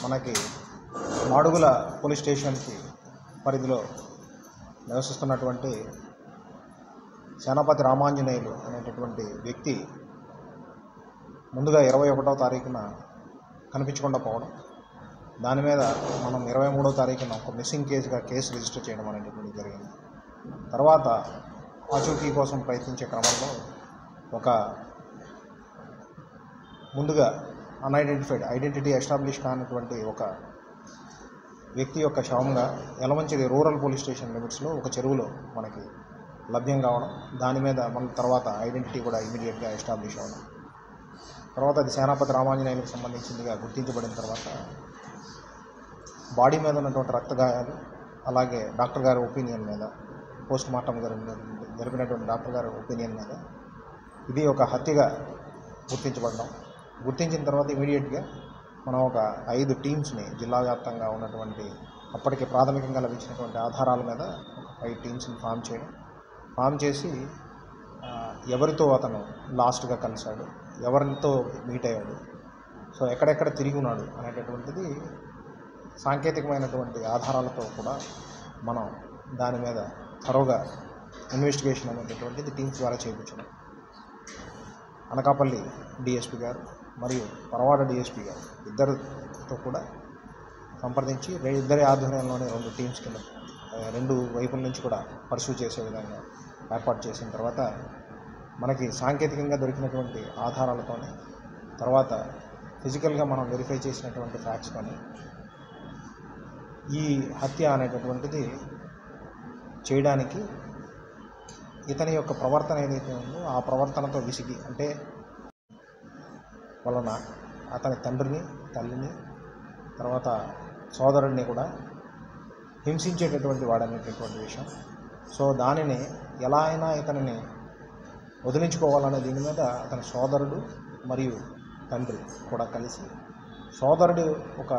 మనకి మాడుగుల పోలీస్ స్టేషన్కి పరిధిలో నివసిస్తున్నటువంటి సేనాపతి రామాంజనేయులు అనేటటువంటి వ్యక్తి ముందుగా 21వ తారీఖున కనిపించకుండా పోవడం, దాని మీద మనం 23వ తారీఖున ఒక మిస్సింగ్ కేసు రిజిస్టర్ చేయడం అనేటటువంటి జరిగింది. తర్వాత ఆచూకీ కోసం ప్రయత్నించే క్రమంలో ఒక ముందుగా ఐడెంటిటీ ఎస్టాబ్లిష్ కానటువంటి ఒక వ్యక్తి యొక్క శవంగా యలమంచిలి రూరల్ పోలీస్ స్టేషన్ లిమిట్స్లో ఒక చెరువులో మనకి లభ్యం కావడం, దాని మీద మన తర్వాత ఐడెంటిటీ కూడా ఇమీడియట్గా ఎస్టాబ్లిష్ అవ్వడం, తర్వాత అది సేనాపతి రామాంజనేయులకు సంబంధించిందిగా గుర్తించబడిన తర్వాత బాడీ మీద ఉన్నటువంటి రక్త గాయాలు, అలాగే డాక్టర్ గారి ఒపీనియన్ మీద, పోస్ట్ మార్టం జరిపినటువంటి డాక్టర్ గారి ఒపీనియన్ మీద ఇది ఒక హత్యగా గుర్తించిన తర్వాత ఇమీడియట్గా మనం ఒక 5 టీమ్స్ని జిల్లా వ్యాప్తంగా ఉన్నటువంటి అప్పటికి ప్రాథమికంగా లభించినటువంటి ఆధారాల మీద ఒక 5 టీమ్స్ని ఫామ్ చేసి ఎవరితో అతను లాస్ట్గా కలిశాడు, ఎవరితో మీట్ అయ్యాడు, సో ఎక్కడెక్కడ తిరిగి ఉన్నాడు అనేటటువంటిది సాంకేతికమైనటువంటి ఆధారాలతో కూడా మనం దాని మీద త్వరగా ఇన్వెస్టిగేషన్ అనేటటువంటిది టీమ్స్ ద్వారా చేయించడం. అనకాపల్లి డిఎస్పీ గారు మరియు పరవాడ డిఎస్పీ గారు ఇద్దరితో కూడా సంప్రదించి ఇద్దరి ఆధ్వర్యంలోనే 2 టీమ్స్ కింద 2 వైపుల నుంచి కూడా పర్సూ చేసే విధంగా ఏర్పాటు చేసిన తర్వాత మనకి సాంకేతికంగా దొరికినటువంటి ఆధారాలతోనే, తర్వాత ఫిజికల్గా మనం వెరిఫై చేసినటువంటి ఫ్యాక్ట్స్తోనే ఈ హత్య అనేటటువంటిది చేయడానికి ఇతని యొక్క ప్రవర్తన ఏదైతే ఉందో ఆ ప్రవర్తనతో విసిగి, అంటే వలన అతని తండ్రిని, తల్లిని, తర్వాత సోదరుడిని కూడా హింసించేటటువంటి వాడనేటటువంటి విషయం. సో దానిని ఎలా అయినా ఇతనిని వదిలించుకోవాలనే దీని మీద అతని సోదరుడు మరియు తండ్రి కూడా కలిసి, సోదరుడు ఒక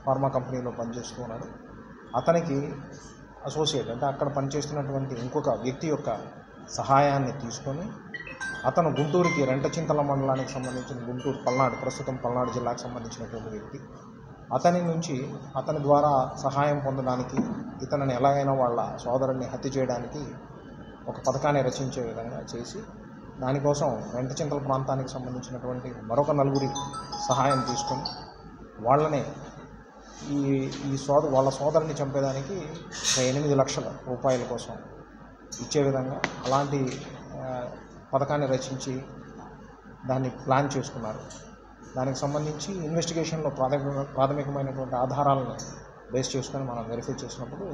ఫార్మా కంపెనీలో పనిచేస్తూ ఉన్నాడు, అతనికి అసోసియేట్ అంటే అక్కడ పనిచేస్తున్నటువంటి ఇంకొక వ్యక్తి యొక్క సహాయాన్ని తీసుకొని అతను గుంటూరుకి రెంటచింతల మండలానికి సంబంధించిన ప్రస్తుతం పల్నాడు జిల్లాకు సంబంధించినటువంటి వ్యక్తి, అతని ద్వారా సహాయం పొందడానికి ఇతనిని ఎలాగైనా వాళ్ళ సోదరుడిని హత్య చేయడానికి ఒక పథకాన్ని రచించే విధంగా చేసి, దానికోసం రెంటచింతల ప్రాంతానికి సంబంధించినటువంటి మరొక 4 సహాయం తీసుకొని వాళ్ళని వాళ్ళ సోదరుని చంపేదానికి 8 లక్షల రూపాయల కోసం ఇచ్చే విధంగా అలాంటి పథకాన్ని రచించి దాన్ని ప్లాన్ చేసుకున్నారు. దానికి సంబంధించి ఇన్వెస్టిగేషన్లో ప్రాథమికమైనటువంటి ఆధారాలను బేస్ చేసుకొని మనం వెరిఫై చేసినప్పుడు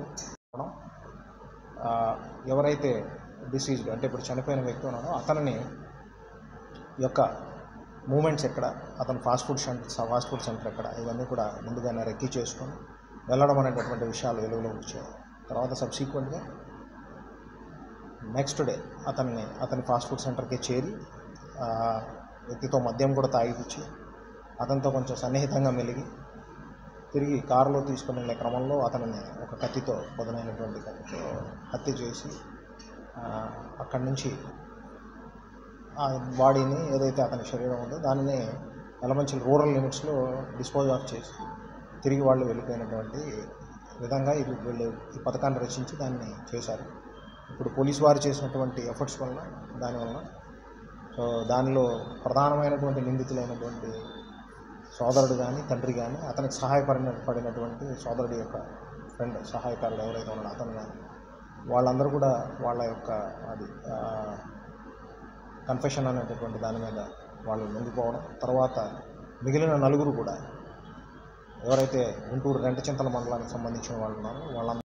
ఎవరైతే డిసీజ్డ్ అంటే ఇప్పుడు చనిపోయిన వ్యక్తి ఉన్నాడో అతనిని యొక్క మూమెంట్స్ ఎక్కడ, అతను ఫాస్ట్ ఫుడ్ సెంటర్ ఎక్కడ, ఇవన్నీ కూడా ముందుగానే రెక్కీ చేసుకొని వెళ్ళడం అనేటటువంటి విషయాలు వెలుగులోకి వచ్చాయి. తర్వాత సబ్సిక్వెంట్గా నెక్స్ట్ డే అతని ఫాస్ట్ ఫుడ్ సెంటర్కి చేరి వ్యక్తితో మద్యం కూడా తాగిపిచ్చి అతనితో కొంచెం సన్నిహితంగా మెలిగి తిరిగి కారులో తీసుకుని వెళ్ళే క్రమంలో అతనిని ఒక కత్తితో పదునైనటువంటి కత్తితో హత్య చేసి అక్కడి నుంచి ఆ బాడీని ఏదైతే అతని శరీరం ఉందో దానిని యలమంచిలి రూరల్ లిమిట్స్లో డిస్పోజ్ ఆఫ్ చేసి తిరిగి వాళ్ళు వెళ్ళిపోయినటువంటి విధంగా వీళ్ళు ఈ పథకాన్ని రచించి దాన్ని చేశారు. ఇప్పుడు పోలీసు వారు చేసినటువంటి ఎఫర్ట్స్ వల్ల సో దానిలో ప్రధానమైనటువంటి నిందితులైనటువంటి సోదరుడు కానీ తండ్రి కానీ అతనికి సహాయపడినటువంటి సోదరుడి యొక్క ఫ్రెండ్ సహాయకారుడు ఎవరైతే ఉన్నాడో అతను కానీ వాళ్ళందరూ కూడా వాళ్ళ యొక్క కన్ఫెషన్ అనేటటువంటి దాని మీద వాళ్ళు లొంగిపోవడం, తర్వాత మిగిలిన 4 కూడా ఎవరైతే గుంటూరు రెంటచింతల మండలానికి సంబంధించిన వాళ్ళు ఉన్నారో వాళ్ళందరూ